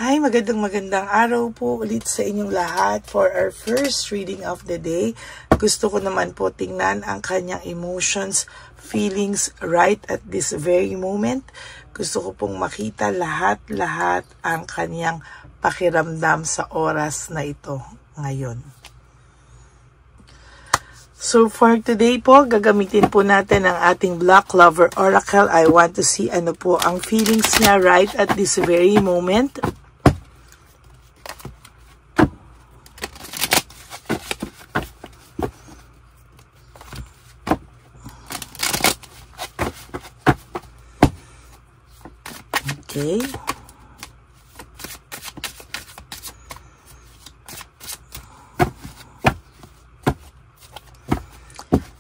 Hi, magandang araw po ulit sa inyong lahat for our first reading of the day. Gusto ko naman po tingnan ang kanyang emotions, feelings right at this very moment. Gusto ko pong makita lahat ang kanyang pakiramdam sa oras na ito ngayon. So for today po, gagamitin po natin ang ating Black Lover Oracle. I want to see ano po ang feelings niya right at this very moment. Okay.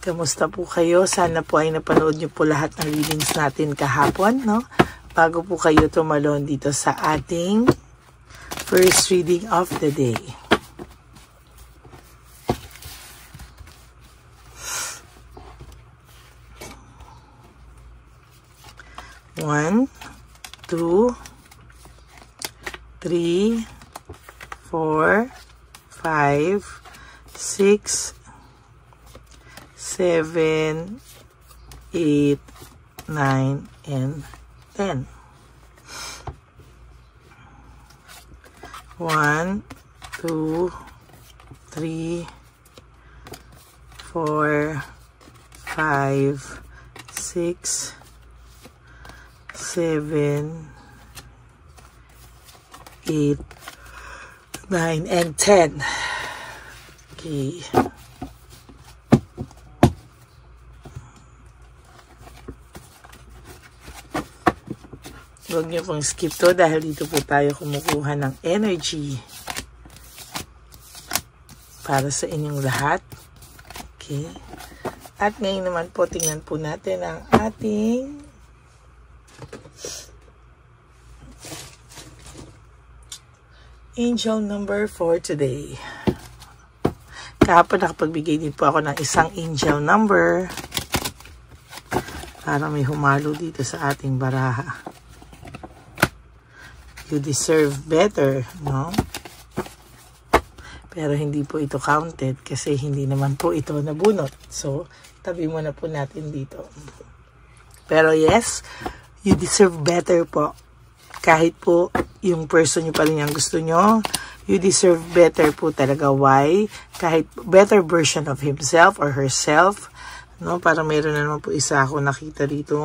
Kamusta po kayo? Sana po ay napanood niyo po lahat ng readings natin kahapon, no? Bago po kayo tumalon dito sa ating first reading of the day. One, 2, 3, 4, 5, 6, 7, 8, 9, and 10. 1, 2, 3, 4, 5, 6, 7, 8, 9, and 10. Okay. Huwag niyo pong skip to dahil dito po tayo kumukuha ng energy para sa inyong lahat. Okay. At ngayon naman po, tingnan po natin ang ating angel number for today. Kahapon nakapagbigay din po ako ng isang angel number para may humalo dito sa ating baraha. You deserve better, no? Pero hindi po ito counted kasi hindi naman po ito nabunot. So, tabi muna po natin dito. Pero yes, you deserve better po. Kahit po yung person nyo pa rin yung gusto nyo, you deserve better po talaga. Why? Kahit better version of himself or herself, no? Para mayroon na naman po isa ako nakita dito.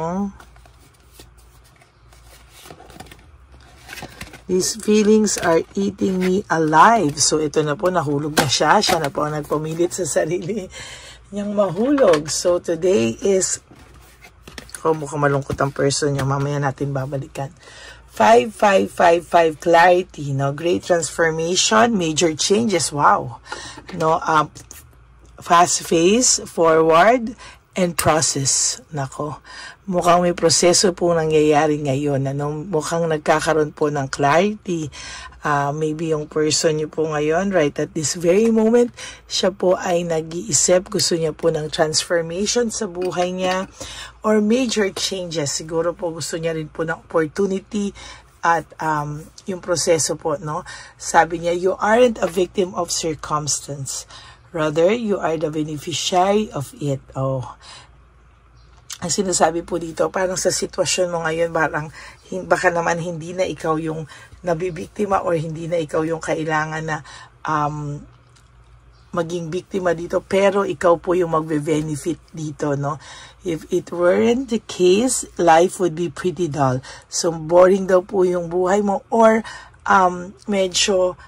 These feelings are eating me alive. So, ito na po, nahulog na siya. Siya na po ang nagpumilit sa sarili niyang mahulog. So, today is, mukhang malungkot ang person niya. Mamaya natin babalikan. 5555 clarity, no? Great transformation, major changes. Wow. No, fast phase, forward, and process. Nako. Mukhang may proseso po nangyayari ngayon. Mukhang nagkakaroon po ng clarity. Maybe yung person niyo po ngayon, right at this very moment, siya po ay nag-iisip. Gusto niya po ng transformation sa buhay niya or major changes. Siguro po gusto niya rin po ng opportunity at yung proseso po, no? Sabi niya, you aren't a victim of circumstance. Rather, you are the beneficiary of it. Oh, ang sinasabi po dito, parang sa sitwasyon mo ngayon, parang baka naman hindi na ikaw yung nabibiktima or hindi na ikaw yung kailangan na maging biktima dito, pero ikaw po yung magbe-benefit dito, no? If it weren't the case, life would be pretty dull. So, boring daw po yung buhay mo or medyo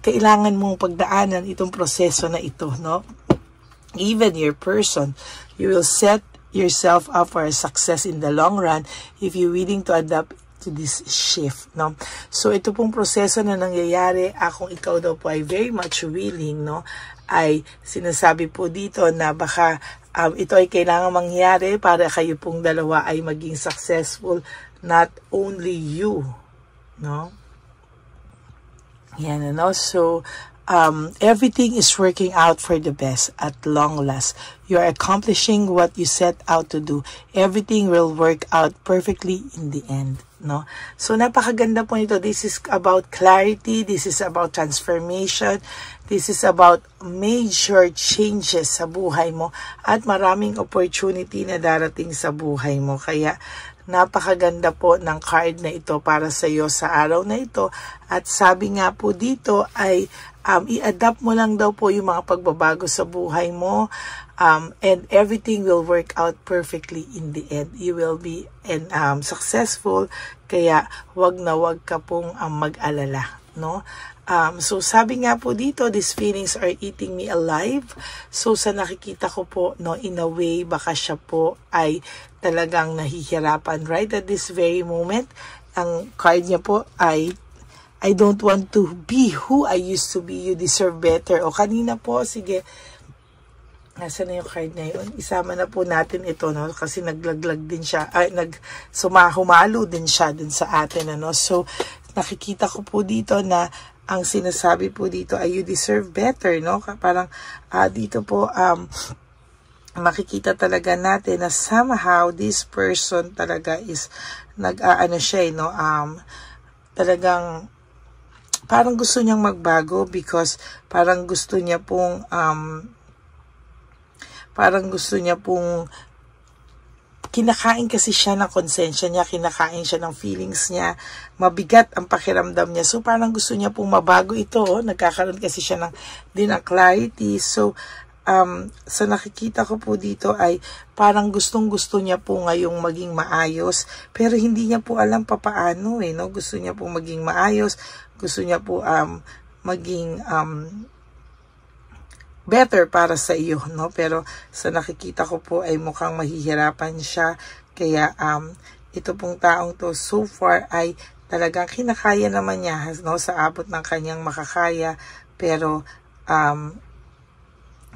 kailangan mong pagdaanan itong proseso na ito, no? Even your person, you will set yourself up for a success in the long run if you're willing to adapt to this shift, no? So, ito pong proseso na nangyayari, kung ikaw daw po ay very much willing, no? Ay sinasabi po dito na baka ito ay kailangan mangyari para kayo pong dalawa ay maging successful, not only you, no? Yan, no? So, everything is working out for the best at long last. You are accomplishing what you set out to do. Everything will work out perfectly in the end. no? So napakaganda po nito. This is about clarity, this is about transformation, this is about major changes sa buhay mo at maraming opportunity na darating sa buhay mo. Kaya napakaganda po ng card na ito para sa iyo sa araw na ito. At sabi nga po dito ay i-adapt mo lang daw po yung mga pagbabago sa buhay mo. And everything will work out perfectly in the end. You will be successful, kaya wag na wag ka pong mag-alala, no? So sabi nga po dito, these feelings are eating me alive. So sa nakikita ko po, no, in a way, baka siya po ay talagang nahihirapan right at this very moment. Ang card niya po ay, I don't want to be who I used to be. You deserve better. O kanina po, sige, nasa na yung card na yun? Isama na po natin ito, no? Kasi naglaglag din siya, humalo din siya dun sa atin, ano? So, nakikita ko po dito na ang sinasabi po dito ay you deserve better, no? Parang dito po, makikita talaga natin na somehow this person talaga is siya, no? Talagang parang gusto niyang magbago because parang gusto niya pong kinakain kasi siya ng konsensya niya, kinakain siya ng feelings niya, mabigat ang pakiramdam niya. So parang gusto niya pong mabago ito, nagkakaroon kasi siya ng clarity. So sa nakikita ko po dito ay parang gustong-gusto niya po ngayong maging maayos, pero hindi niya po alam papaano, no? Gusto niya po maging maayos, gusto niya po maging better para sa iyo, no? Pero sa nakikita ko po ay mukhang mahihirapan siya. Kaya ito pong taong to so far ay talagang kinakaya naman niya, no? Sa abot ng kanyang makakaya, pero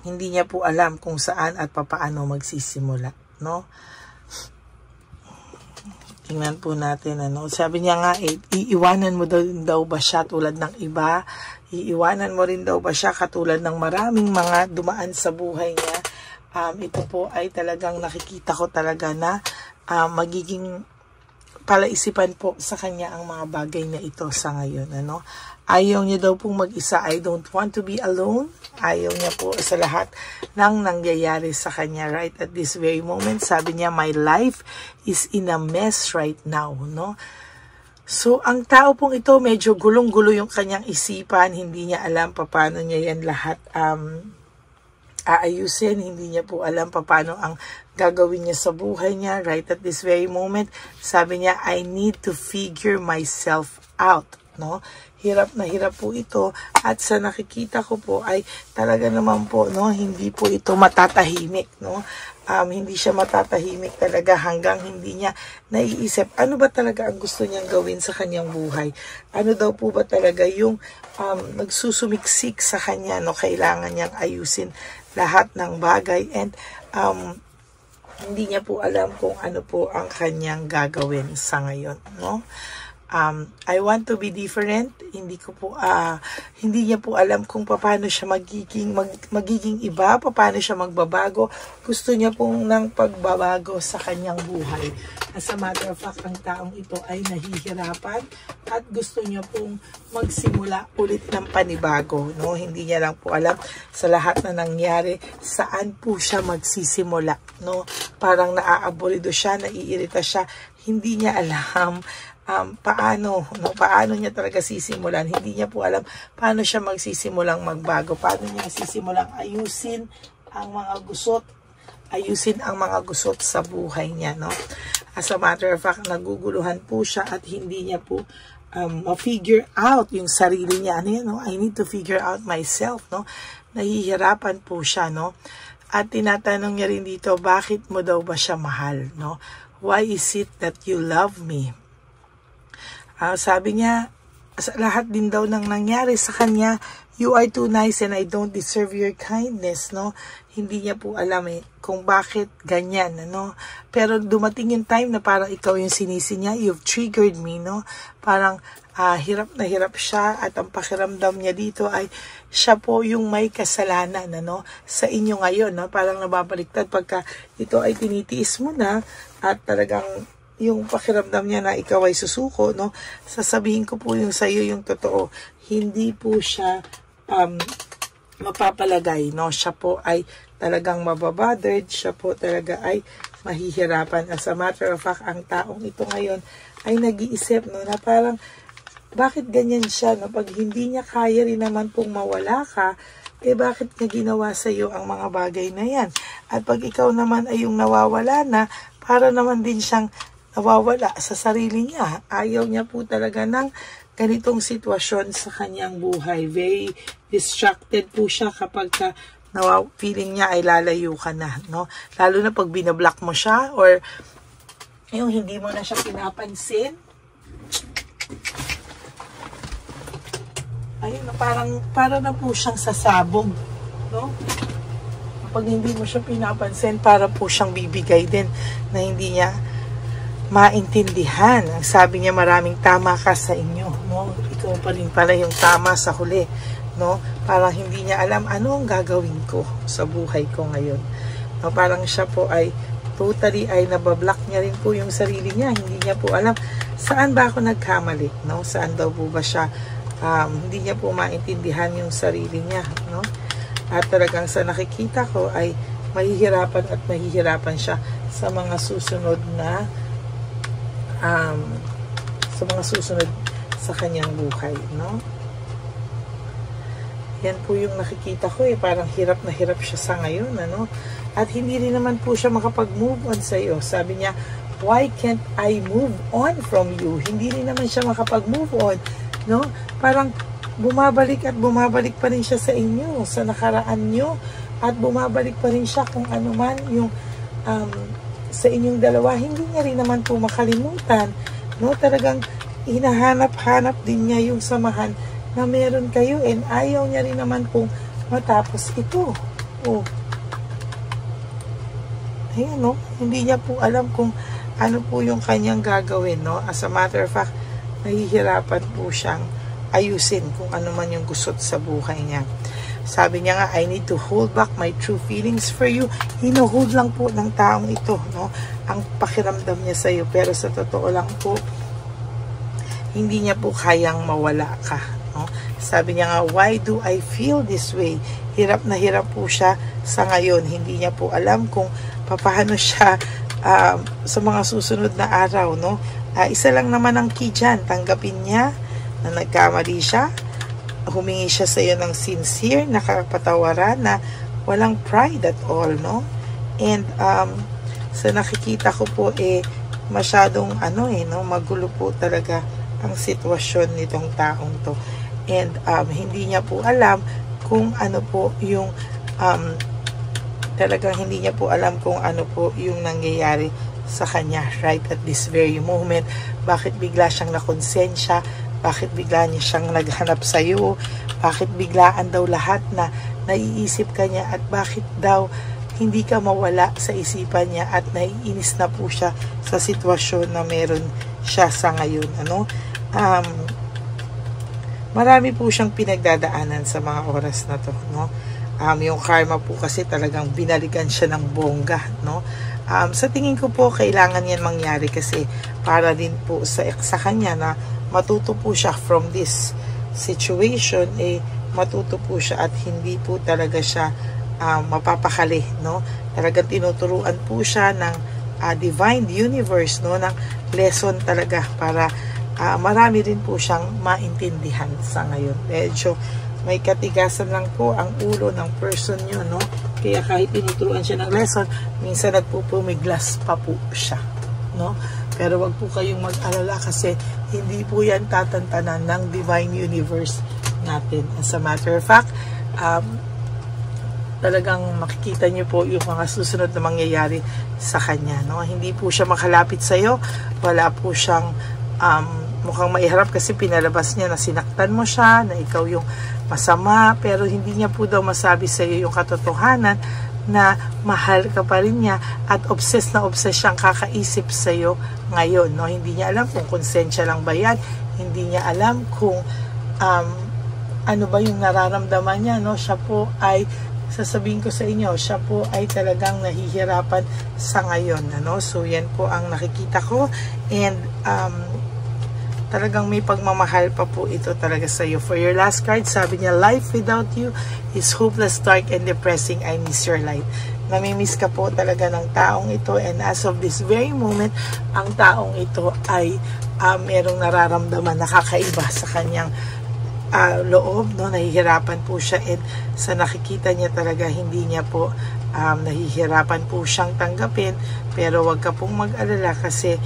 hindi niya po alam kung saan at papaano magsisimula, no? Tingnan po natin, ano. Sabi niya nga, iiwanan mo daw ba siya tulad ng iba? Iiwanan mo rin daw ba siya katulad ng maraming mga dumaan sa buhay niya? Ito po ay talagang nakikita ko talaga na magiging palaisipan po sa kanya ang mga bagay na ito sa ngayon, ano. Ayaw niya daw pong mag-isa. I don't want to be alone. Ayaw niya po sa lahat ng nangyayari sa kanya right at this very moment. Sabi niya, my life is in a mess right now, no? So, ang tao pong ito, medyo gulong-gulo yung kanyang isipan. Hindi niya alam paano niya yan lahat aayusin. Hindi niya po alam paano ang gagawin niya sa buhay niya right at this very moment. Sabi niya, I need to figure myself out, no? Hirap na hirap po ito, at sa nakikita ko po ay talaga naman po, no, hindi po ito matatahimik, no? Hindi siya matatahimik talaga hanggang hindi niya naiisip ano ba talaga ang gusto niyang gawin sa kanyang buhay. Ano daw po ba talaga yung nagsusumiksik sa kanya, no? Kailangan niyang ayusin lahat ng bagay, and hindi niya po alam kung ano po ang kanyang gagawin sa ngayon, no? I want to be different. Hindi niya po alam kung paano siya magiging iba, paano siya magbabago. Gusto niya pong ng pagbabago sa kanyang buhay. As a matter of fact, ang taong ito ay nahihirapan at gusto niya pong magsimula ulit ng panibago, no? Hindi niya lang po alam sa lahat na nangyari saan po siya magsisimula, no? Parang naaabolido siya, naiirita siya, hindi niya alam paano niya talaga sisimulan. Hindi niya po alam paano siya magsisimulang magbago, paano niya sisimulang ayusin ang mga gusot sa buhay niya, no? As a matter of fact, naguguluhan po siya at hindi niya po ma-figure out yung sarili niya. Ano yan, no? I need to figure out myself, no? Nahihirapan po siya, no? At tinatanong niya rin dito, bakit mo daw ba siya mahal, no? Why is it that you love me? Sabi niya, sa lahat din daw ng nangyari sa kanya, you are too nice and I don't deserve your kindness, no? Hindi niya po alam kung bakit ganyan, no? Pero dumating yung time na parang ikaw yung sinisi niya, you've triggered me, no? Parang hirap na hirap siya, at ang pakiramdam niya dito ay siya po yung may kasalanan, ano, sa inyo ngayon, no? Parang nababaliktad pagka ito ay tinitiis mo na at talagang yung pakiramdam niya na ikaw ay susuko, no? Sasabihin ko po yung sa'yo yung totoo. Hindi po siya mapapalagay, no? Siya po ay talagang mababothered, siya po talaga ay mahihirapan. As a matter of fact, ang taong ito ngayon ay nag-iisip, no, na parang, bakit ganyan siya, no? Pag hindi niya kaya rin naman pong mawala ka, bakit niya ginawa sa iyo ang mga bagay na yan? At pag ikaw naman ay yung nawawala na, para naman din siyang nawawala sa sarili niya. Ayaw niya po talaga ng ganitong sitwasyon sa kanyang buhay. Very distracted po siya kapag feeling niya ay lalayo ka na, no? Lalo na pag binablock mo siya or yung hindi mo na siya pinapansin. Ayun, para na po siyang sasabog, no? Kapag hindi mo siya pinapansin, para po siyang bibigay din na hindi niya maintindihan. Ang sabi niya, maraming tama ka sa inyo, no? Ikaw pa rin pala yung tama sa huli, no? Parang hindi niya alam ano ang gagawin ko sa buhay ko ngayon. No? Parang siya po ay totally ay nabablock niya rin po yung sarili niya. Hindi niya po alam saan ba ako nagkamali, no? Saan daw po ba siya hindi niya po maintindihan yung sarili niya, no? At talagang sa nakikita ko ay mahihirapan siya sa mga susunod na sa kanyang buhay, no? Yan po yung nakikita ko, parang hirap na hirap siya sa ngayon, ano? At hindi rin naman po siya makapag-move on sa iyo. Sabi niya, why can't I move on from you? Hindi rin naman siya makapag-move on, no? Parang bumabalik at bumabalik pa rin siya sa inyo, sa nakaraan nyo, at bumabalik pa rin siya kung ano man yung sa inyong dalawa. Hindi niya rin naman po makalimutan, no? Talagang hinahanap-hanap din niya yung samahan na meron kayo, and ayaw niya rin naman pong matapos ito. Oh. Ayan, no? Hindi niya po alam kung ano po yung kanyang gagawin, no? As a matter of fact, nahihirapan po siyang ayusin kung ano man yung gusot sa buhay niya. Sabi niya nga, I need to hold back my true feelings for you. Hinuhold lang po ng taong ito, no? Ang pakiramdam niya sa iyo, pero sa totoo lang po, hindi niya po kayang mawala ka, no? Sabi niya nga, why do I feel this way? Hirap na hirap po siya sa ngayon. Hindi niya po alam kung paano siya sa mga susunod na araw, no? Isa lang naman ang key dyan. Tanggapin niya na nagkamali siya, humingi siya sa iyo ng sincere na kapatawaran na walang pride at all, no? And sa nakikita ko po masyadong no, magulo po talaga ang sitwasyon nitong taong to. And hindi niya po alam kung ano po yung talagang hindi niya po alam kung ano po yung nangyayari sa kanya right at this very moment. Bakit bigla siyang nakonsensya? Bakit bigla niya siyang naghanap sa iyo? Bakit biglaan daw lahat na naiisip ka niya? At bakit daw hindi ka mawala sa isipan niya at naiinis na po siya sa sitwasyon na meron siya sa ngayon? Ano? Marami po siyang pinagdadaanan sa mga oras na to, no? Yung karma po kasi talagang binalikan siya ng bongga, no? Sa tingin ko po, kailangan yan mangyari kasi para din po sa kanya na matuto po siya from this situation, matuto po siya at hindi po talaga siya mapapakali, no? Talagang tinuturuan po siya ng divine universe, no? Ng lesson talaga para marami rin po siyang maintindihan sa ngayon. Medyo may katigasan lang po ang ulo ng person nyo, no? Kaya kahit tinuturuan siya ng lesson, minsan nagpupumiglas pa po siya, no? Pero wag po kayong mag-alala kasi hindi po yan tatantanan ng divine universe natin. As a matter of fact, talagang makikita nyo po yung mga susunod na mangyayari sa kanya, no? Hindi po siya makalapit sa iyo, wala po siyang mukhang maiharap kasi pinalabas niya na sinaktan mo siya, na ikaw yung masama, pero hindi niya po daw masabi sa iyo yung katotohanan na mahal ka pa rin niya at obsessed na obsessed siyang kakaisip sa iyo ngayon, no? Hindi niya alam kung konsensya lang ba yan, hindi niya alam kung ano ba yung nararamdaman niya, no? Siya po ay sasabihin ko sa inyo, siya po ay talagang nahihirapan sa ngayon, ano? So yan po ang nakikita ko, and talagang may pagmamahal pa po ito talaga sa iyo. For your last card, sabi niya, life without you is hopeless, dark, and depressing. I miss your light. Namimiss ka po talaga ng taong ito, and as of this very moment, ang taong ito ay merong nararamdaman nakakaiba sa kanyang loob, no? Nahihirapan po siya, and sa nakikita niya talaga hindi niya po nahihirapan po siyang tanggapin, pero wag ka pong mag-alala kasi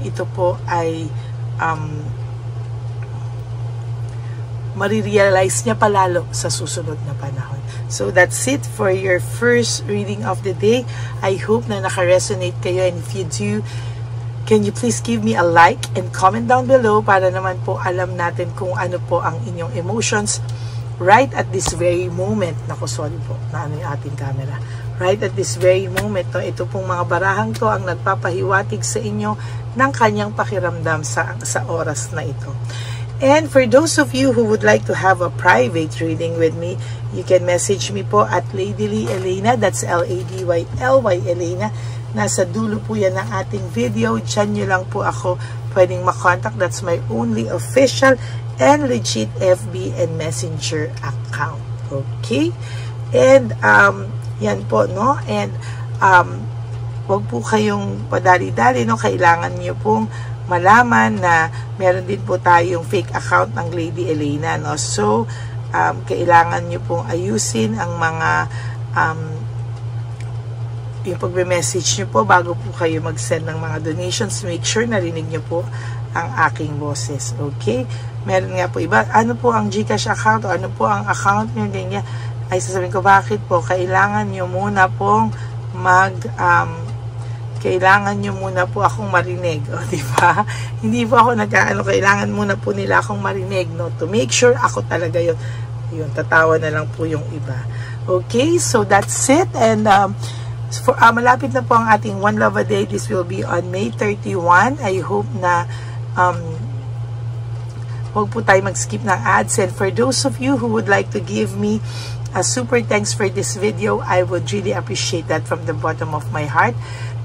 ito po ay marirealize niya palalo sa susunod na panahon. So that's it for your first reading of the day. I hope na naka-resonate kayo, and if you do, can you please give me a like and comment down below para naman po alam natin kung ano po ang inyong emotions right at this very moment. Naku, sorry po, na ano yung ating camera. Right at this very moment, no, ito pong mga barahang to ang nagpapahiwatig sa inyo ng kanyang pakiramdam sa oras na ito. And for those of you who would like to have a private reading with me, you can message me po at Ladyly Elena, that's L-A-D-Y-L-Y Elena. Nasa dulo po yan ng ating video. Diyan nyo lang po ako pwedeng makontak. That's my only official and legit FB and Messenger account. Okay? And, yan po, no? And, wag po kayong padali-dali, no? Kailangan nyo pong malaman na meron din po tayong fake account ng Lady Elena, no? So, kailangan nyo pong ayusin ang mga, yung pagme-message nyo po bago po kayo mag-send ng mga donations. Make sure narinig nyo po ang aking boses. Okay? Meron nga po iba. Ano po ang GCash account? O ano po ang account nyo? Ganyan. Ay, sasabihin ko, bakit po? Kailangan nyo muna pong kailangan nyo muna po akong marinig. O, diba? Hindi po ako kailangan muna po nila akong marinig, no? To make sure ako talaga yun. Yun, tatawa na lang po yung iba. Okay? So, that's it. And, malapit na po ang ating One Love a Day. This will be on May 31. I hope na huwag po tayo mag-skip ng ads. And for those of you who would like to give me a super thanks for this video, I would really appreciate that from the bottom of my heart.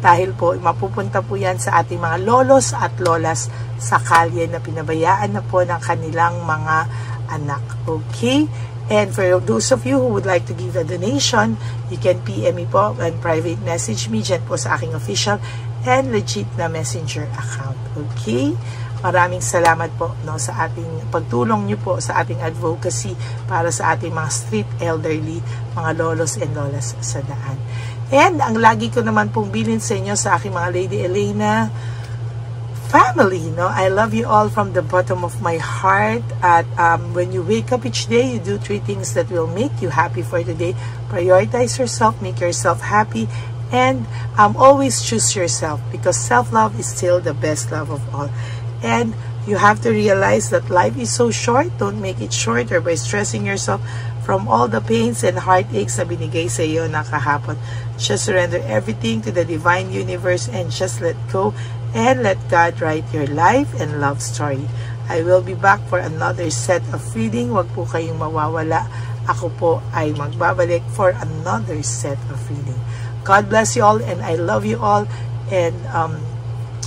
Dahil po, mapupunta po yan sa ating mga lolos at lolas sa kalye na pinabayaan na po ng kanilang mga anak. Okay? And for those of you who would like to give a donation, you can PM me po and private message me dyan po sa aking official and legit na messenger account. Okay? Maraming salamat po, no, sa ating pagtulong nyo po sa ating advocacy para sa ating mga street elderly, mga lolos and lolas sa daan. And ang lagi ko naman pong bilin sa inyo sa aking mga Lady Elena family, no? I love you all from the bottom of my heart. At when you wake up each day, you do 3 things that will make you happy for the day. Prioritize yourself, make yourself happy, and always choose yourself, because self-love is still the best love of all. And you have to realize that life is so short. Don't make it shorter by stressing yourself from all the pains and heartaches na binigay sa iyo na kahapon. Just surrender everything to the divine universe and just let go. And let God write your life and love story. I will be back for another set of reading. Huwag po kayong mawawala. Ako po ay magbabalik for another set of reading. God bless you all, and I love you all. And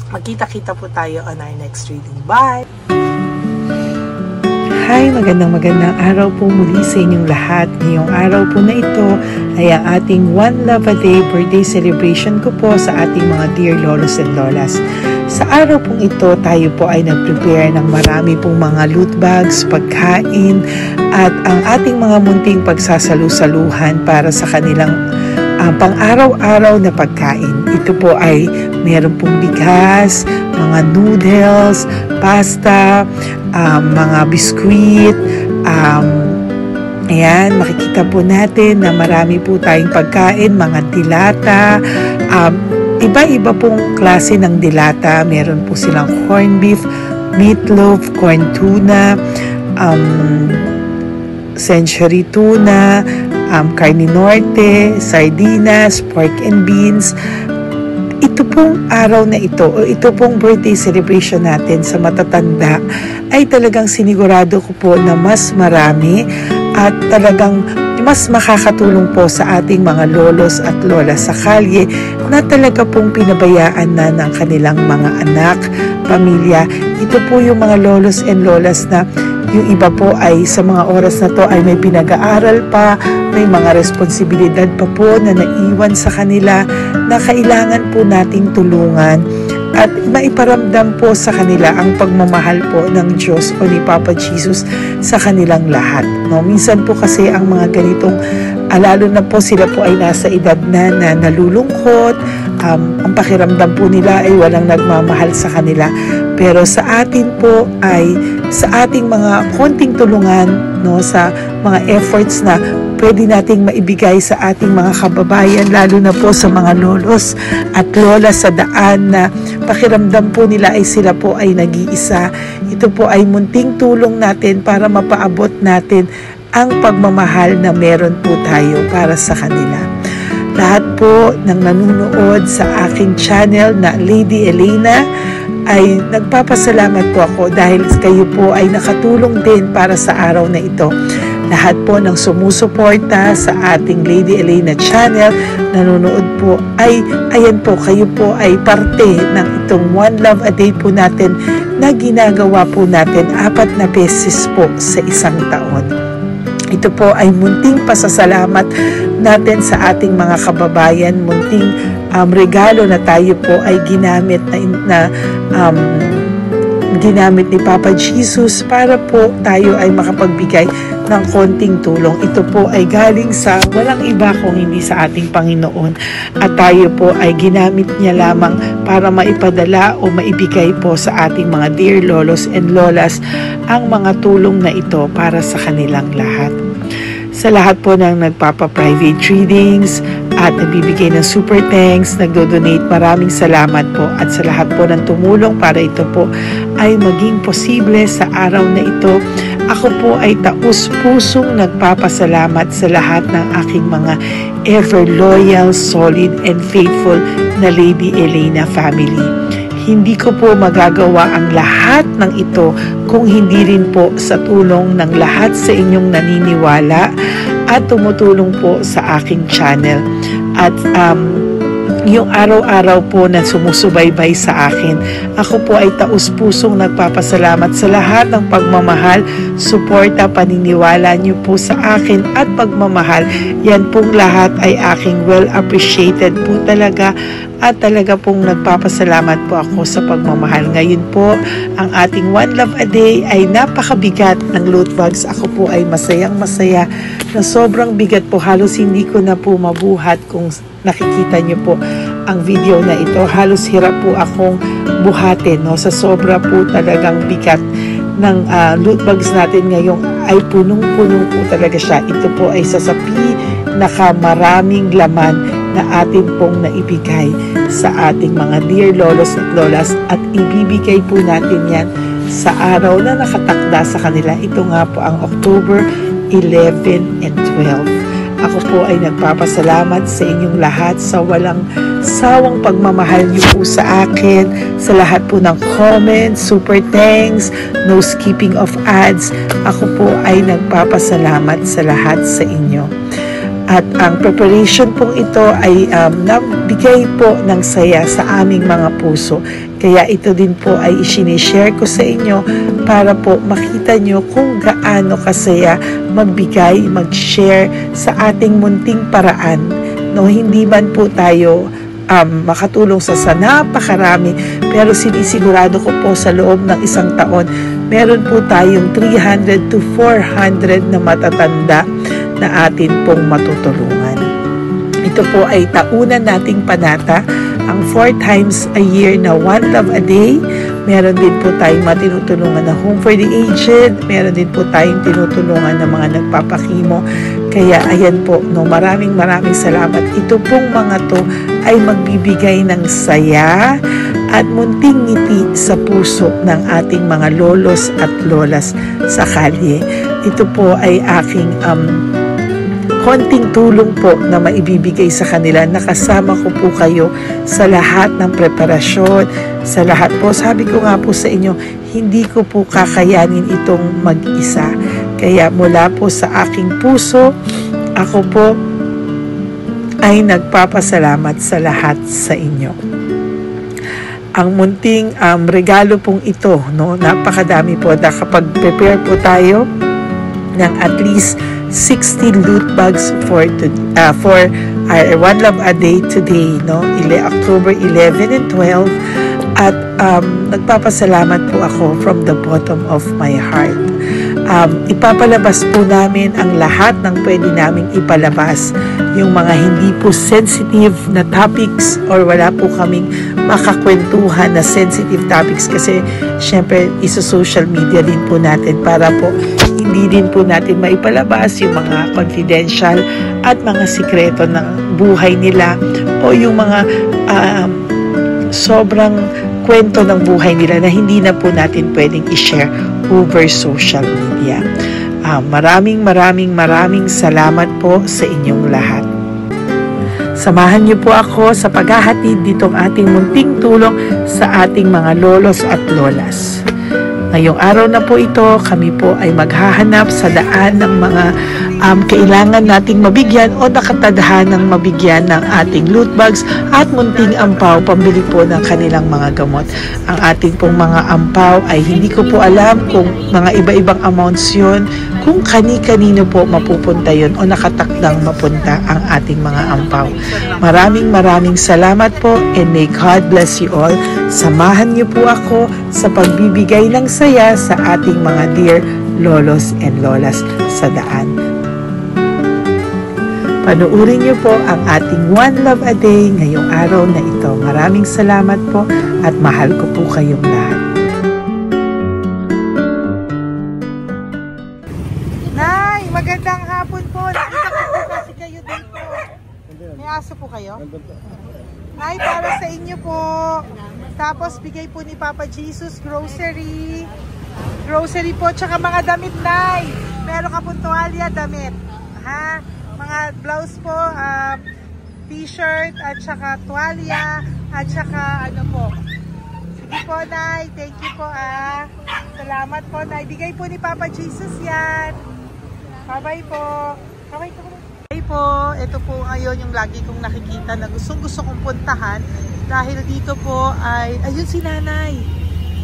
magkita-kita po tayo on our next reading. Bye! Hi! Magandang araw po muli sa inyong lahat. Ngayong araw po na ito ay ang ating One Love a Day birthday celebration ko po sa ating mga dear lolos and lolas. Sa araw pong ito, tayo po ay nag-prepare ng marami pong mga loot bags, pagkain, at ang ating mga munting pagsasalu-saluhan para sa kanilang pang-araw-araw na pagkain. Ito po ay meron pong bigas, mga noodles, pasta, mga biskuit, ayan, makikita po natin na marami po tayong pagkain, mga dilata, iba-iba pong klase ng dilata. Meron po silang corned beef, meatloaf, corn tuna, century tuna, carne norte, sardinas, pork and beans. Ito pong araw na ito, o ito pong birthday celebration natin sa matatanda, ay talagang sinigurado ko po na mas marami at talagang mas makakatulong po sa ating mga lolos at lola sa kalye na talaga pong pinabayaan na ng kanilang mga anak, pamilya. Ito po yung mga lolos and lolas na yung iba po ay sa mga oras na to ay may pinag-aaral pa, may mga responsibilidad pa po na naiwan sa kanila na kailangan po nating tulungan at maiparamdam po sa kanila ang pagmamahal po ng Diyos o ni Papa Jesus sa kanilang lahat. No? Minsan po kasi ang mga ganitong, lalo na po sila po ay nasa edad na nalulungkot, ang pakiramdam po nila ay walang nagmamahal sa kanila. Pero sa atin po ay sa ating mga konting tulungan, no, sa mga efforts na pwede nating maibigay sa ating mga kababayan, lalo na po sa mga lolos at lola sa daan na pakiramdam po nila ay sila po ay nag-iisa. Ito po ay munting tulong natin para mapaabot natin ang pagmamahal na meron po tayo para sa kanila. Lahat po ng nanonood sa aking channel na Lady Elena ay nagpapasalamat po ako dahil kayo po ay nakatulong din para sa araw na ito. Lahat po ng sumusuporta sa ating Lady Elena channel, nanonood po ay, ayan po, kayo po ay parte ng itong One Love a Day po natin na ginagawa po natin 4 na beses po sa isang taon. Ito po ay munting pasasalamat natin sa ating mga kababayan, munting regalo na tayo po ay ginamit ginamit ni Papa Jesus para po tayo ay makapagbigay ng konting tulong. Ito po ay galing sa walang iba kung hindi sa ating Panginoon at tayo po ay ginamit niya lamang para maipadala o maibigay po sa ating mga dear lolos and lolas ang mga tulong na ito para sa kanilang lahat. Sa lahat po ng nagpapa-private readings at nagbibigay ng super thanks, nagdo-donate, maraming salamat po. At sa lahat po ng tumulong para ito po ay maging posible sa araw na ito. Ako po ay taus-pusong nagpapasalamat sa lahat ng aking mga ever loyal, solid, and faithful na Lady Elena family. Hindi ko po magagawa ang lahat ng ito kung hindi rin po sa tulong ng lahat sa inyong naniniwala at tumutulong po sa aking channel. At yung araw-araw po na sumusubaybay sa akin, ako po ay taus-pusong nagpapasalamat sa lahat ng pagmamahal, suporta, paniniwala niyo po sa akin at pagmamahal. Yan pong lahat ay aking well appreciated po talaga at talaga pong nagpapasalamat po ako sa pagmamahal. Ngayon po, ang ating One Love a Day ay napakabigat ng loot bags. Ako po ay masayang-masaya na sobrang bigat po. Halos hindi ko na po mabuhat kung nakikita niyo po ang video na ito. Halos hirap po akong buhatin, no? Sa sobra po talagang bigat ng loot bags natin ngayong ay punong-punong po talaga siya. Ito po ay sasapi nakamaraming laman na atin pong naibigay sa ating mga dear lolos at lolas at ibibigay po natin yan sa araw na nakatakda sa kanila. Ito nga po ang October 11 and 12. Ako po ay nagpapasalamat sa inyong lahat sa walang sawang pagmamahal niyo po sa akin, sa lahat po ng comments, super thanks, no skipping of ads. Ako po ay nagpapasalamat sa lahat sa inyo. At ang preparation pong ito ay nabigay po ng saya sa aming mga puso. Kaya ito din po ay isinishare ko sa inyo para po makita nyo kung gaano kasaya magbigay, mag-share sa ating munting paraan. No, hindi man po tayo makatulong sa napakarami, pero sinisigurado ko po sa loob ng isang taon, meron po tayong 300 to 400 na matatanda na atin pong matutulungan. Ito po ay taunan nating panata, ang 4 times a year na One Love a Day. Meron din po tayong matinutulungan na Home for the Aged. Meron din po tayong tinutulungan ng mga nagpapakimo. Kaya ayan po, no, maraming salamat. Ito pong mga to ay magbibigay ng saya at munting ngiti sa puso ng ating mga lolos at lolas sa kalye. Ito po ay aking konting tulong po na maibibigay sa kanila. Nakasama ko po kayo sa lahat ng preparasyon, sa lahat po. Sabi ko nga po sa inyo, hindi ko po kakayanin itong mag-isa. Kaya mula po sa aking puso, Ako po ay nagpapasalamat sa lahat sa inyo. Ang munting regalo pong ito, no, napakadami po na kapag prepare po tayo ng at least 60 loot bags for One Love a Day today, no, October 11 and 12. At nagpapasalamat po ako from the bottom of my heart. Ipapalabas po namin ang lahat ng pwede naming ipalabas, yung mga hindi po sensitive na topics or wala po kaming makakwentuhan na sensitive topics kasi syempre isa-social media din po natin para po hindi din po natin maipalabas yung mga confidential at mga sikreto ng buhay nila o yung mga sobrang kwento ng buhay nila na hindi na po natin pwedeng i-share over social media. Maraming salamat po sa inyong lahat. Samahan niyo po ako sa paghahatid ditong ating munting tulong sa ating mga lolos at lolas. Ngayong araw na po ito, kami po ay maghahanap sa daan ng mga kailangan nating mabigyan o nakatadhanang mabigyan ng ating loot bags at munting ampaw pambili po ng kanilang mga gamot. Ang ating pong mga ampaw ay hindi ko po alam kung mga iba-ibang amounts yun, kung kani-kanino po mapupunta yun o nakatakdang mapunta ang ating mga ampaw. Maraming salamat po and may God bless you all. Samahan niyo po ako sa pagbibigay ng saya sa ating mga dear lolos and lolas sa daan. Panuurin niyo po ang ating One Love a Day ngayong araw na ito. Maraming salamat po at mahal ko po kayong lahat. Nay, magandang hapon po. Nakita ko po kasi kayo dito. May aso po kayo? Nay, para sa inyo po. Tapos bigay po ni Papa Jesus grocery. Grocery po, tsaka mga damit, Nay. Meron ka po tuwalya, damit. Ha? Mga blouse po, t-shirt, at saka tuwalya, at saka ano po. Sige po, Nay. Thank you po, Salamat po, Nay. Bigay po ni Papa Jesus yan. Bye-bye po. Bye po. Ito po ngayon yung lagi kong nakikita na gusto kong puntahan. Dahil dito po ay, ayun si Nanay.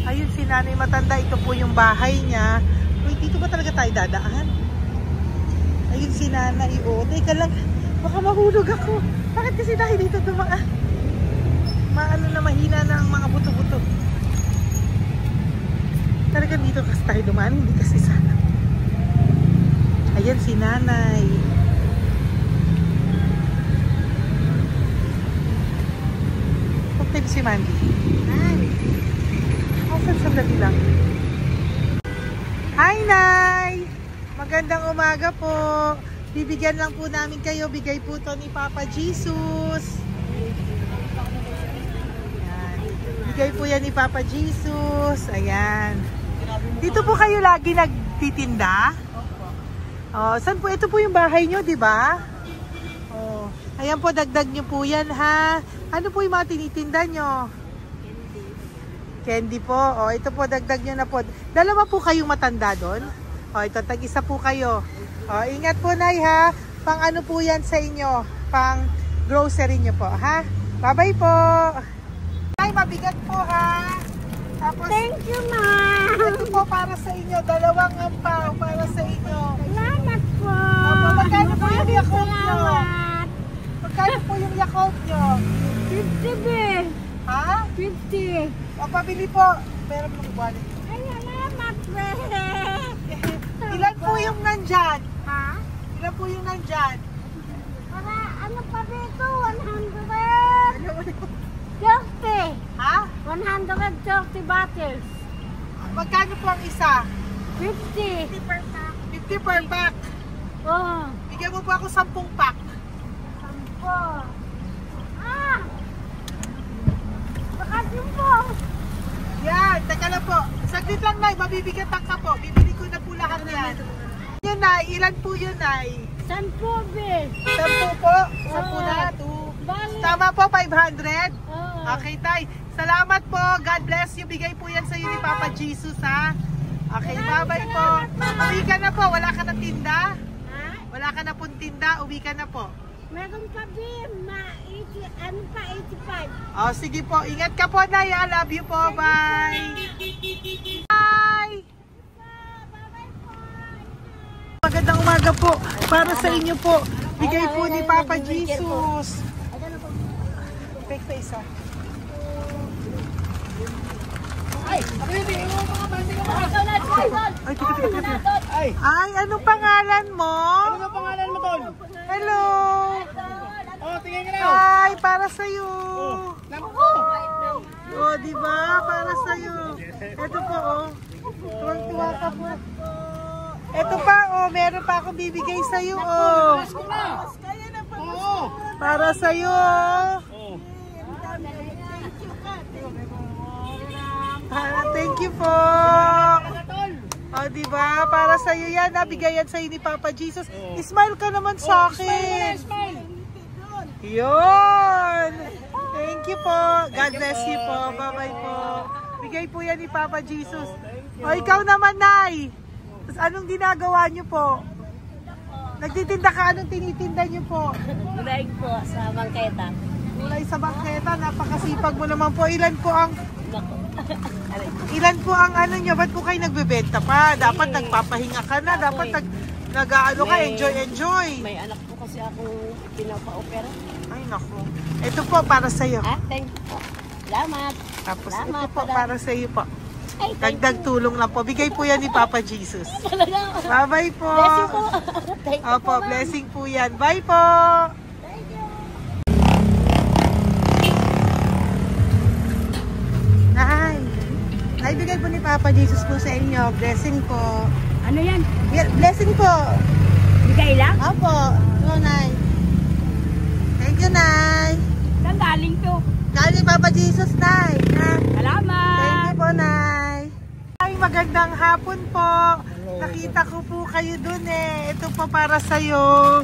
Ayun si Nanay matanda. Ito po yung bahay niya. Uy, dito ba talaga tayo dadaan? Ayun si Nanay. O, teka lang. Baka mahulog ako. Bakit kasi dahil dito dumaan? Maano na mahina na ang mga buto-buto. Talaga dito kasi tayo dumaan. Hindi kasi sana. Ayan si Nanay. Si Mandy. Sandali lang. Hi, Nay! Magandang umaga po. Bibigyan lang po namin kayo. Bigay po to ni Papa Jesus. Ayan. Bigay po yan ni Papa Jesus. Ayan. Dito po kayo lagi nagtitinda? Oh, saan po? Ito po yung bahay nyo, di ba? Oh. Ayan po, dagdag nyo po yan, ha? Ano po yung mga tinitinda nyo? Candy po. O, ito po, dagdag nyo na po. Dalawa po kayong matanda doon. O, ito, tag-isa po kayo. O, ingat po, Nay, ha? Pang ano po yan sa inyo? Pang grocery nyo po, ha? Bye-bye po. Nay, mabigat po, ha? Tapos, thank you, Ma'am. Ito po para sa inyo. Dalawang ampaw para sa inyo. Salamat po. Opo, magkano po yung Yakult nyo? Magkano po yung Yakult nyo? 50 be. Ha? 50. O, pabili po. Meron po wallet. Ay, salamat be. Ilan po yung nandyan? Ha? Ilan po yung nandyan? Para ano pa dito? 130. Ha? 130 bottles. Magkano po ang isa? 50. 50 per pack. Oh. Bigyan mo po ako 10 pack. 10. Ah! Bakasyon po. Yan, teka lang po. Saglit lang, Nay. Mabibigatan ka po. Bibili ko na po lahat yan. Yan, Nay. Ilan po yun, Nay? 10 be. 10 po? 10 na? 2. Tama po, 500? Okay, Tay. Salamat po. God bless you. Bigay po yan sa iyo ni Papa Jesus, ha? Okay, bye-bye po. Uwi ka na po. Wala ka na tinda? Ha? Wala ka na pong tinda, uwi ka na po. Meron pa din, ano pa, 85. Oh, sige po. Ingat ka po, Nay. I love you po. Bye. Bye. Magandang umaga po. Para sa inyo po. Bigay po ni Papa Jesus. Fake face, ah. Ay, anong pangalan mo? Ano pangalan mo, Tol? Hello. Oh, tingin ka na. Hi, para sa'yo. Naku! Oh, di ba? Para sa'yo. Ito po, oh. Tuwang-tuwa ka po. Ito pa, oh. Meron pa akong bibigay sa'yo, oh. Oo! Para sa'yo. Thank you po. Oh, di ba? Para sa iyo 'yan, nabigay yan sa ni Papa Jesus. Smile ka naman sa akin. Yun. Thank you po. God bless you po. Bye-bye po. Bigay po yan ni Papa Jesus. O, ikaw naman, Nay. Anong ginagawa niyo po? Nagtitinda ka, anong tinitinda niyo po? Gulay po sa bangketa. Gulay sa bangketa, napakasipag mo naman po. Ilan po ang ano nyo? Ba't po kayo nagbebenta pa? Dapat nagpapahinga ka na. Dapat nag-ano ka, enjoy. May anak po kasi akong pinapa-opera. Ay, naku. Ito po, para sa'yo. Thank you po. Salamat. Tapos Salamat, ito po, para sa'yo po. Ay, thank Dagdag tulong lang po. Bigay po yan ni Papa Jesus. Bye-bye po. Bless you po. Thank you Opo, po, blessing po yan. Bye po. Ay, bigay po ni Papa Jesus po sa inyo. Blessing po. Ano yan? Blessing po. Bigay lang? Opo. Ito, Nay. Thank you, Nay. Saan galing to? Galing Papa Jesus, Nay. Salamat. Thank you po, Nay. Ay, magandang hapon po. Nakita ko po kayo dun eh. Ito po para sa'yo.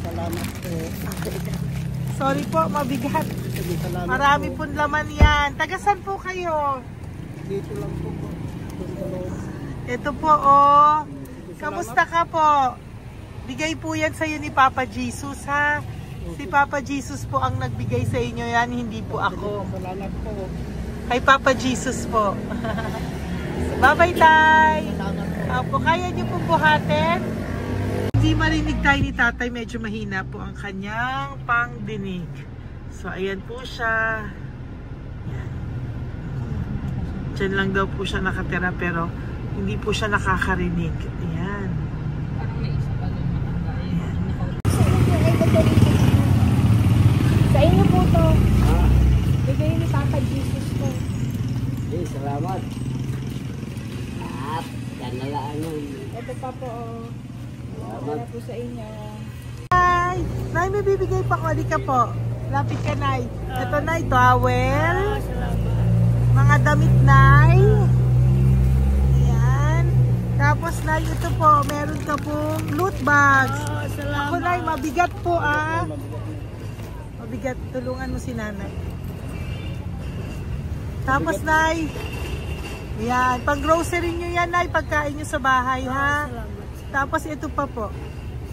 Salamat po. Sorry po, mabigat. Salamat Marami pong laman yan. Tagasan po kayo? Dito lang po. Ito po, oh. Kamusta ka po? Bigay po yan sa'yo ni Papa Jesus, ha? Si Papa Jesus po ang nagbigay sa inyo yan, hindi po ako. Salamat po. Kay Papa Jesus po. Bye-bye, Tay. Opo, kaya niyo po buhatin? Hindi marinig tayo ni Tatay, medyo mahina po ang kanyang pangdinig. So, ayan po siya. Yan. Diyan lang daw po siya nakatira pero hindi po siya nakakarinig. Ayan. Ayan. Sa inyo po to. Bigay ni Papa Jesus po. Eh, salamat. Yan na lang. Ito pa po. Para po sa inyo. Nay, Nay, may bibigay pa ko. Ka po. Lapit ka, Nay. Ito, Nay, towel. Mga damit, Nay. Ayan. Tapos, Nay, ito po. Meron ka pong loot bags. Ako, Nay, mabigat po, ah. Mabigat. Tulungan mo si Nanay. Tapos, Nay. Ayan. Pang grocery nyo yan, Nay. Pagkain nyo sa bahay, ha? Tapos, ito pa po.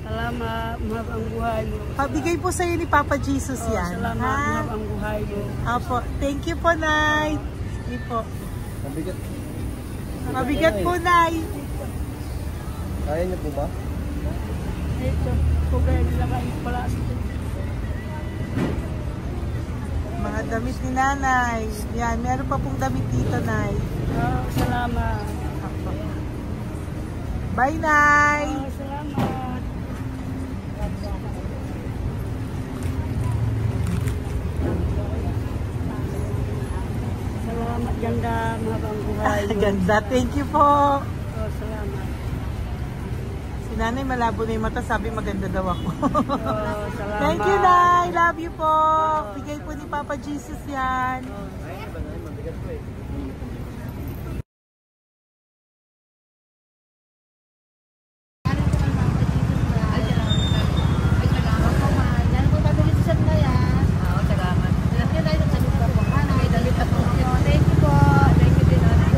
Salamat, mahal ang buhay mo. Pabigay po sa'yo ni Papa Jesus yan. Salamat, mahal ang buhay mo. Apo. Thank you po, Nay. Sige po. Mabigat. Mabigat po, Nay. Kaya niyo po ba? Ito, kung kaya nilagay pala sa Mga damit ni Nanay. Yan, meron pa pong damit dito, Nay. salamat. Apo. Bye, Nay. Salamat. Salamat, ganda, mahabang buhay mo. Ganda. Thank you po. Salamat. Si Nanay malabo na yung mata. Sabi maganda daw ako. Salamat. Thank you, Nay. Love you po. Bigay po ni Papa Jesus yan. Mabigat po eh.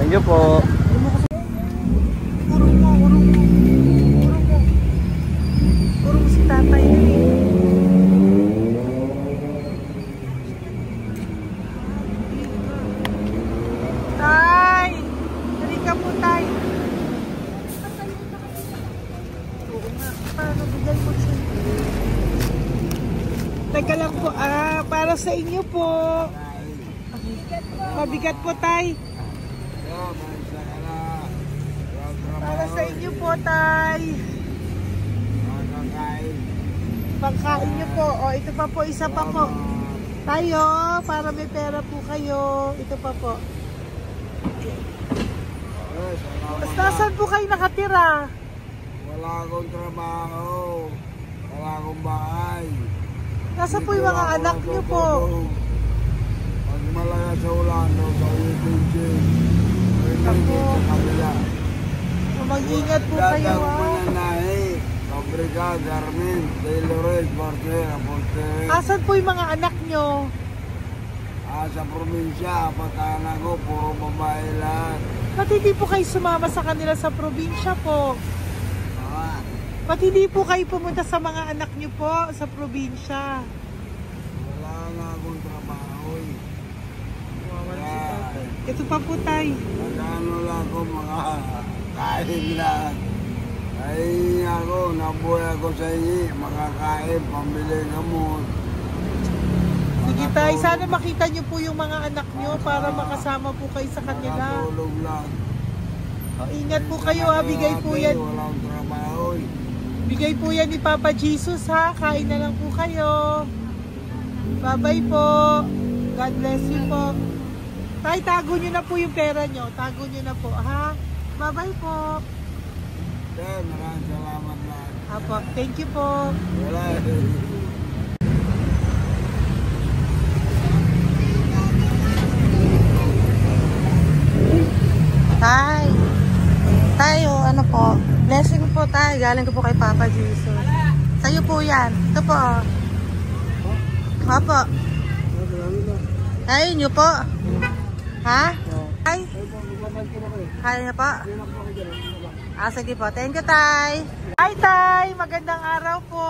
Thank you po. Paano bigay mo siya? Teka lang po, para sa inyo po. Mabigat po, tay. Para sa inyo po, tay. Pagkain nyo po. O, ito pa po, isa pa po. Tayo, para may pera po kayo. Ito pa po. Saan po kayo nakatira? Wala akong trabaho. Wala akong bahay. Nasa po yung mga anak nyo po? Pag malaya sa Ulano, sa UTG. Ako. Mag-ingat po kayo, Mananahe, Fabrika, Garmin, Taylores, Barcera, Portere. Asan po yung mga anak nyo? Sa probinsya, pagkaanak ko, puro babae lahat. Ba't hindi po kayo sumama sa kanila sa probinsya po? Ah, Ba't hindi po kayo pumunta sa mga anak nyo po sa probinsya? wala nga akong trabaho eh. Ito pa po, tay. Nagano lang ako mga kain lang. Ay ako, nabuhay ako sa inyo, makakain, pambili gamot. Sige, tay. Sana makita nyo po yung mga anak nyo para makasama po kayo sa kanila. Makatulog lang. Ingat po kayo, ha. Bigay po yan. Walang trabaho eh. Bigay po yan ni Papa Jesus, ha. Kain na lang po kayo. Bye-bye po. God bless you po. Tay, tago nyo na po yung pera nyo. Tago nyo na po, ha? Bye-bye po. Maraming salamat lang. Apo, thank you po. Wala Tay. Tayo, ano po? Blessing po tayo. Galing ko po kay Papa Jesus. Sa'yo po yan. Ito po. Apo. Tayo nyo po. Ha? Tay? Kaya niyo po? Sige po. Thank you, Tay. Hi, Tay. Magandang araw po.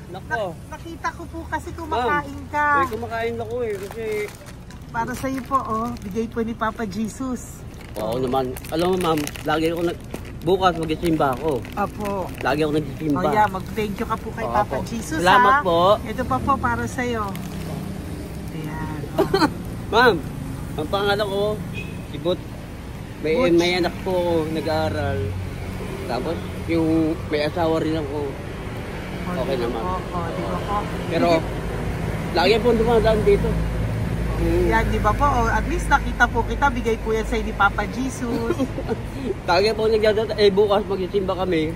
Nako. Nakita ko po kasi kumakain ka. Kumakain ako eh, kasi... Para sa'yo po, bigay po ni Papa Jesus. Oo naman. Alam mo ma'am, lagi ako bukas mag-isimba ako. Apo. Lagi ako nagsisimba. Mag-thank you ka po kay Oo, Papa po. Jesus, Salamat ha? po. Ito pa po para sa'yo. Ayan. Ma'am, ang pangalan ko, si Butch. May anak ko nag-aaral. Tapos yung may asawa rin ako. Okay naman. Di ba po? Pero lagi po dumadaan dito. Yan, di ba po? At least nakita po kita, bigay po yan sa'yo ni Papa Jesus. Lagi po nagdadaan. Bukas magsisimba kami.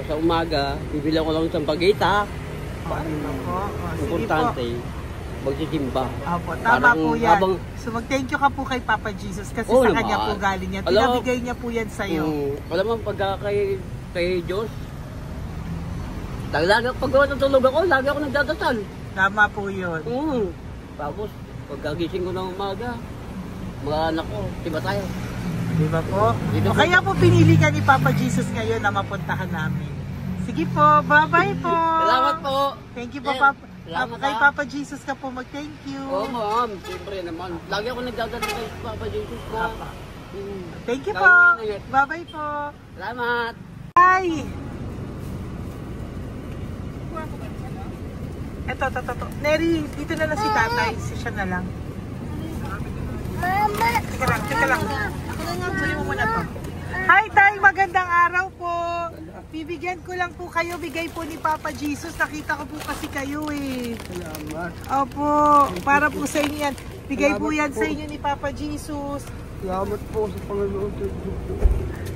Sa umaga, bibilang ko lang isang pagita. Di ba po? Sige Importante. po. Magsisimba. Opo, tama po yan. Habang, so mag-thank you ka po kay Papa Jesus kasi Oo sa naman. kanya po galing yan. Alam mo, Pinabigay niya po yan sa'yo. Alam mo, pagka kay Diyos, lagi pag natulog ako, lagi ako nagdadasal. Tama po yun. Tapos, pagkagising ko ng umaga, mga anak ko, diba tayo? Di ba po? Dito po. Kaya po pinili ka ni Papa Jesus ngayon na mapuntahan namin. Sige po, bye-bye po. Salamat po. Thank you po, Eh, Papa. salamat, Kay ha. Papa Jesus ka po mag-thank you. Oo, ma'am. Siyempre naman. Lagi ako nagdadasal kay Papa Jesus na. Thank you Lagi po. mo ingat. Bye-bye po. Salamat. Bye. Ito. Neri, dito na lang si tatay. Siya na lang. Mama. Teka lang. Kunin mo muna to. Hi, Tay! Magandang araw po. Bibigyan ko lang po kayo. Bigay po ni Papa Jesus. Nakita ko po kasi kayo eh. Salamat. Opo. Para po sa inyo yan. Bigay po yan sa inyo ni Papa Jesus. Salamat po sa Panginoon.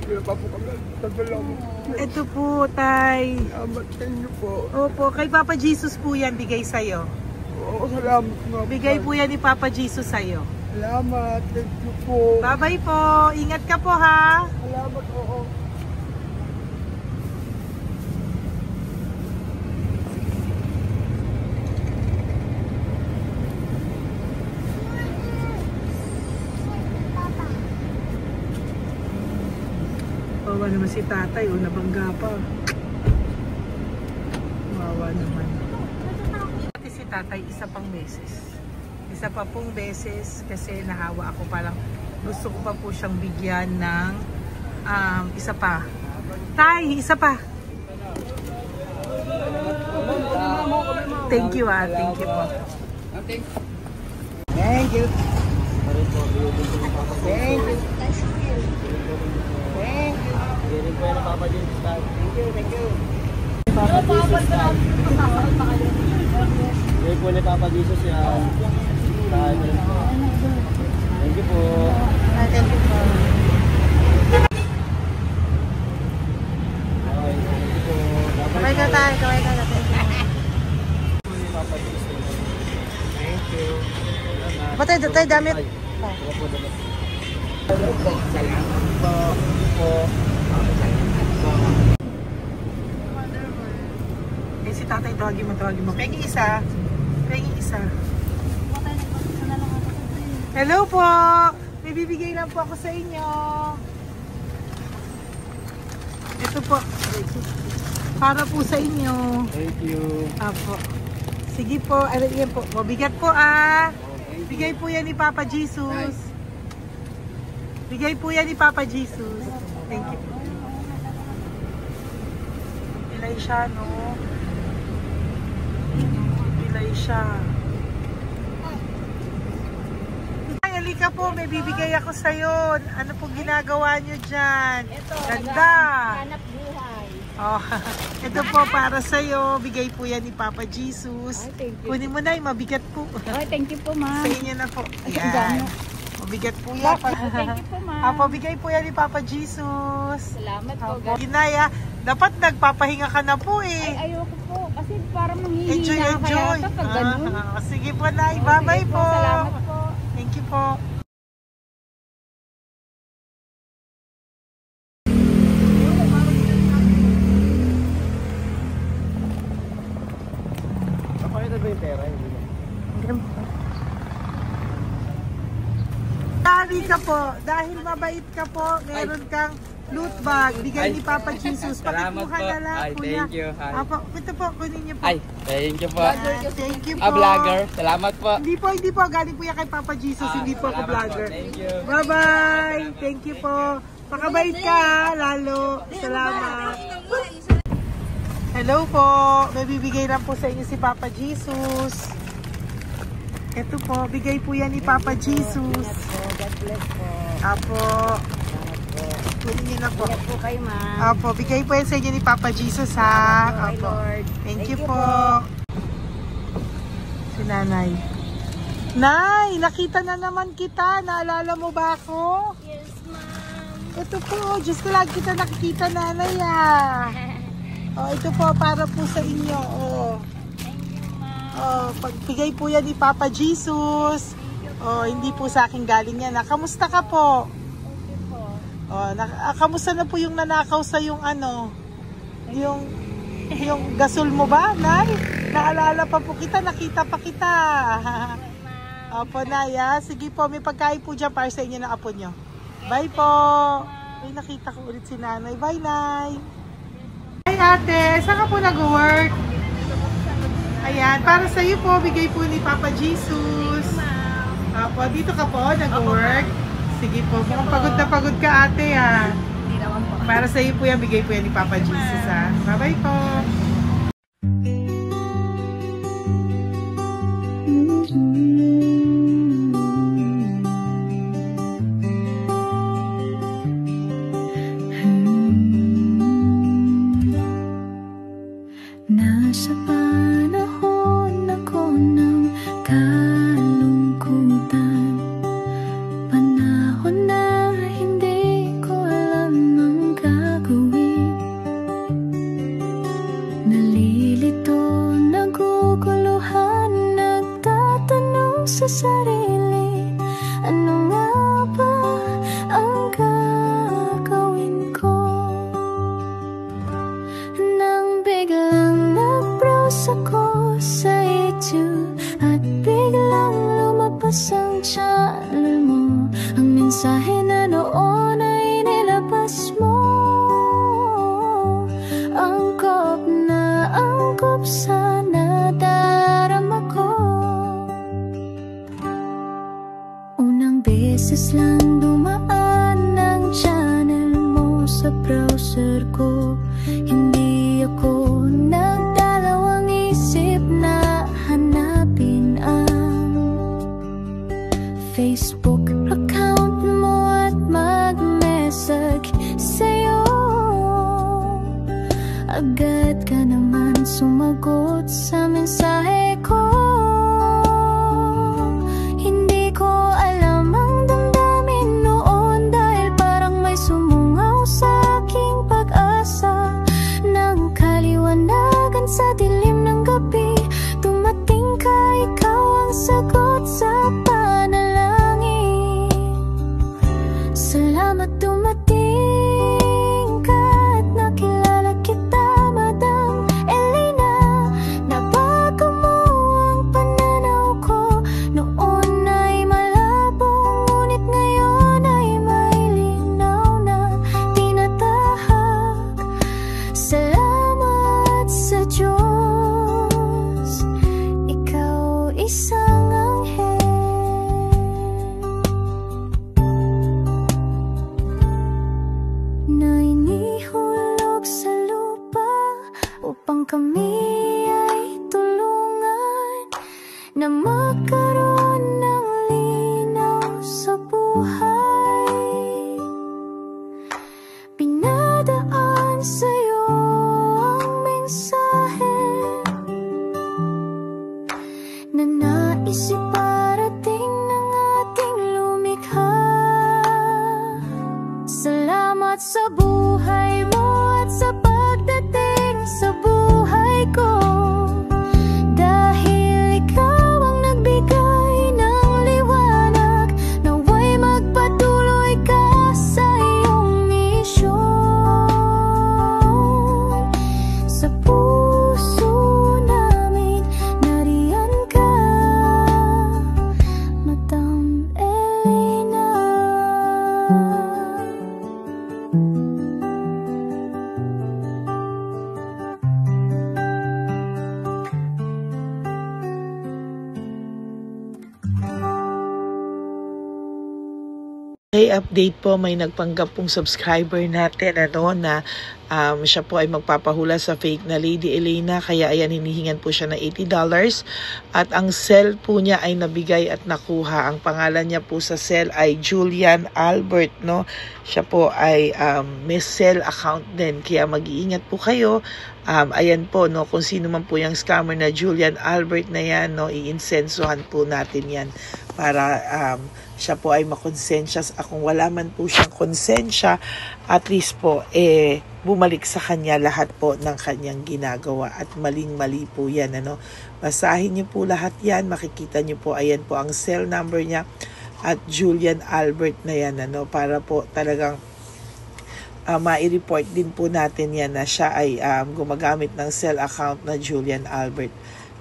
Kaya pa po kami nagdalaman. Ito po, Tay. Salamat sa inyo po. Opo. Kay Papa Jesus po yan. Bigay sa'yo. Oo, salamat mga Bigay po yan ni Papa Jesus sa'yo. Salamat. Thank you po. Bye-bye po. Ingat ka po, ha? Salamat po. Wawa naman si tatay, nabangga pa. Wawa naman. Pati si tatay, isa pang beses. Isa pa pong beses kasi nahawa ako, parang gusto ko pa po siyang bigyan ng isa pa. Tay, isa pa. Thank you thank you po. Thank you. Thank you. Thank you. Bigay po ni Papa Jesus yan. Thank you po. Thank you po. Kamay ka tayo, kamay ka natin. Thank you. Patay, tayo damit. Eh, si tatay, tawagin mo. Pengi isa. Hello po! May bibigay lang po ako sa inyo. Ito po. Para po sa inyo. Thank you. Apo. Sige po. Yan po. Mabigat po Bigay po yan ni Papa Jesus. Bigay po yan ni Papa Jesus. Thank you. Pilay siya, no? Pilay siya. Halika po, may bibigay ako sa'yo. Ano po ginagawa nyo dyan? Ito, Ganda! hanap buhay. Oh, ito po para sa'yo. Bigay po yan ni Papa Jesus. Ay, thank you. Kunin mo na, mabigat po. Ay, thank you po, ma'am. Sa inyo na po. Ay, Ayan. gano. Mabigat po yan. Thank you po, ma'am. Apo, bigay po yan ni Papa Jesus. Salamat po, Apo, guys. Ginaya, dapat nagpapahinga ka na po eh. Ay, ayoko po. Kasi parang Enjoy, manghihina kaya enjoy. kapag ganun. Sige po, Nay. Bye-bye Sige po. Salamat po. Thank you po. Napakita ba yung pera? Dali ka po. Dahil mabait ka po, meron kang loot bag. Bigay ni Papa Jesus. Salamat Pakikuha po. na lang, Ay, kuya. thank you. Ay. Apo, ito po, kunin niyo po. Ay, thank you po. Thank you po. Vlogger. Salamat po. Hindi po. Galing po yan kay Papa Jesus. Hindi po ako Salamat vlogger. po. Thank you. Bye-bye. Thank you po. Pakabait ka, lalo. Salamat. Hello po. May bibigay lang po sa inyo si Papa Jesus. Ito po, bigay po yan ni Papa Jesus. God bless po. Apo. Kunin niyo na po. Ingat po kayo, ma'am. Apo, bigay po yan sa inyo ni Papa Jesus ha. Salamat po, Apo. Lord. Thank you po. Si Nanay. Nay, nakita na naman kita. Naalala mo ba ako? Yes, ma'am. Ito po, Diyos ko lang kita nakikita, Nanay Oh, ito po para po sa inyo. Oh. Thank you, ma'am. Oh, pagbigay po yan ni Papa Jesus. Oh, hindi po sa akin galing yan. Kamusta ka po? Okay po. Oh, kamusta na po yung nanakaw sa yung ano? Yung gasol mo ba, Nay? Naalala pa po kita, nakita pa kita. Opo, Nay, sige po, may pagkain po dyan para sa inyo ng apo nyo. Bye po. Ay, nakita ko ulit si Nanay. Bye, Nay. Hi, ate. Saan ka po nag-work? Ayan, para sa iyo po, bigay po ni Papa Jesus. Opo, dito ka po, nag-work. Sige po, mukhang pagod na pagod ka, ate, ha. Hindi naman po. Para sa iyo po yan, bigay po yan ni Papa Jesus, ha. Bye-bye po. Nasa panahon ako ng kalungkutan, panahon na hindi ko alam ang gagawin. Nalilito, naguguluhan, nagtatanong sa sarili, ano nga ba ang gagawin ko? Nang biglang nag-browse ako sa YouTube at biglang lumabas ang channel mo, ang mensahe na noon ay nilabas mo. Angkop sa nadarama ko. Unang beses lang dumaan ang channel mo sa browser ko. Hindi ako nagdalawang isip na agad ka naman sumagot sa mensahe ko. Hindi ko alam ang damdamin noon, dahil parang may sumungaw sa aking pag-asa. Nang kaliwanagan sa dilim ng gabi, dumating ka, ikaw ang sagot sa panalangin. Salamat dumating ka at nakilala kita, Madam Elena. Nabago mo ang pananaw ko, noon ay malabo, ngunit ngayon ay may linaw na tinatahak. Salamat sa Diyos, ikaw isang anghel na inihulog sa lupa upang kami ay tulungan na magkaroon ng linaw sa buhay. Pinadaan sa'yo ang mensahe na nais iparating ng ating lumikha. Salamat sa buhay mo at sa pagdating sa buhay ko, dahil ikaw ang nagbigay ng liwanag. Naway magpatuloy ka sa iyong misyon. Sa puso namin nariyan ka, Madam Elena. Okay, update po, may nagpanggap pong subscriber natin na siya po ay magpapahula sa fake na Lady Elena, kaya ayan, hinihingan po siya ng $80 at ang cell po niya ay nabigay at nakuha. Ang pangalan niya po sa cell ay Julian Albert, no? Siya po ay may cell account din, kaya mag-iingat po kayo. Ayan po, no, kung sino man po yung scammer na Julian Albert na yan, no, iinsensuhan po natin yan para siya po ay makonsensya. Kung wala man po siyang konsensya, at least po bumalik sa kanya lahat po ng kanyang ginagawa, at maling-mali po yan, ano. Basahin niyo po lahat yan, makikita niyo po, ayan po ang cell number niya at Julian Albert na yan, ano, para po talagang mai-report din po natin yan na siya ay gumagamit ng cell account na Julian Albert.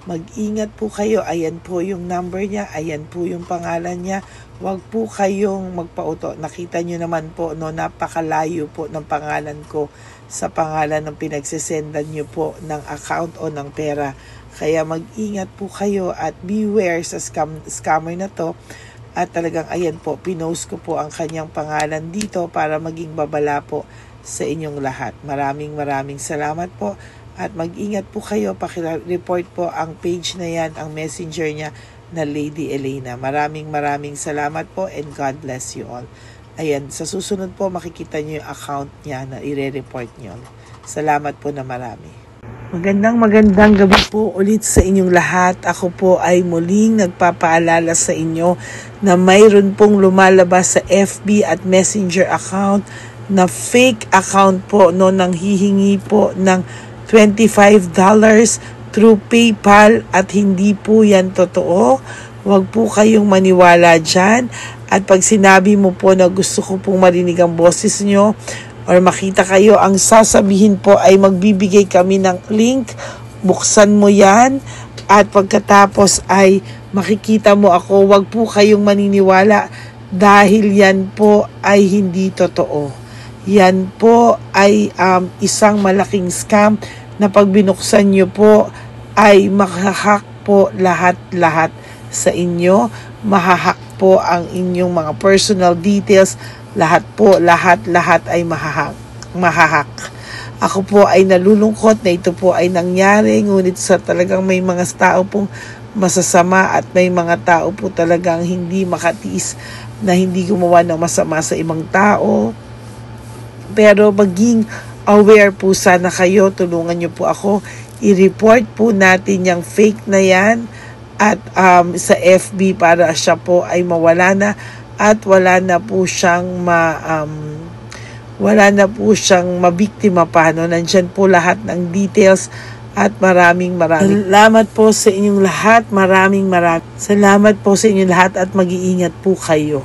Mag-ingat po kayo, ayan po yung number niya, ayan po yung pangalan niya. Huwag po kayong magpauto. Nakita nyo naman po, no, napakalayo po ng pangalan ko sa pangalan ng pinagsesendan nyo po ng account o ng pera. Kaya mag-ingat po kayo at beware sa scammer na to. At talagang ayan po, pinost ko po ang kanyang pangalan dito para maging babala po sa inyong lahat. Maraming salamat po. At mag-ingat po kayo, paki-report po ang page na yan, ang messenger niya na Lady Elena. Maraming salamat po and God bless you all. Ayan, sa susunod po makikita niyo yung account niya na i-report niyo. Salamat po na marami. Magandang gabi po ulit sa inyong lahat. Ako po ay muling nagpapaalala sa inyo na mayroon pong lumalabas sa FB at Messenger account na fake account po, no, nang hihingi po ng $25 through PayPal, at hindi po yan totoo. Huwag po kayong maniwala dyan. At pag sinabi mo po na gusto ko pong marinig ang boses nyo or makita kayo, ang sasabihin po ay magbibigay kami ng link, buksan mo yan, at pagkatapos ay makikita mo ako. Huwag po kayong maniniwala dahil yan po ay hindi totoo. Yan po ay isang malaking scam na pag binuksan nyo po ay mahahack po lahat sa inyo. Mahahack po ang inyong mga personal details. Lahat ay mahahack. Ako po ay nalulungkot na ito po ay nangyari, ngunit sa talagang may mga tao pong masasama at may mga tao po talagang hindi makatiis na hindi gumawa ng masama sa ibang tao. Pero maging aware po sana kayo. Tulungan nyo po ako. I-report po natin yung fake na yan at sa FB para siya po ay mawala na at wala na po siyang mabiktima pa. No? Nandyan po lahat ng details at maraming salamat po sa inyong lahat. Maraming salamat po sa inyong lahat at mag-iingat po kayo.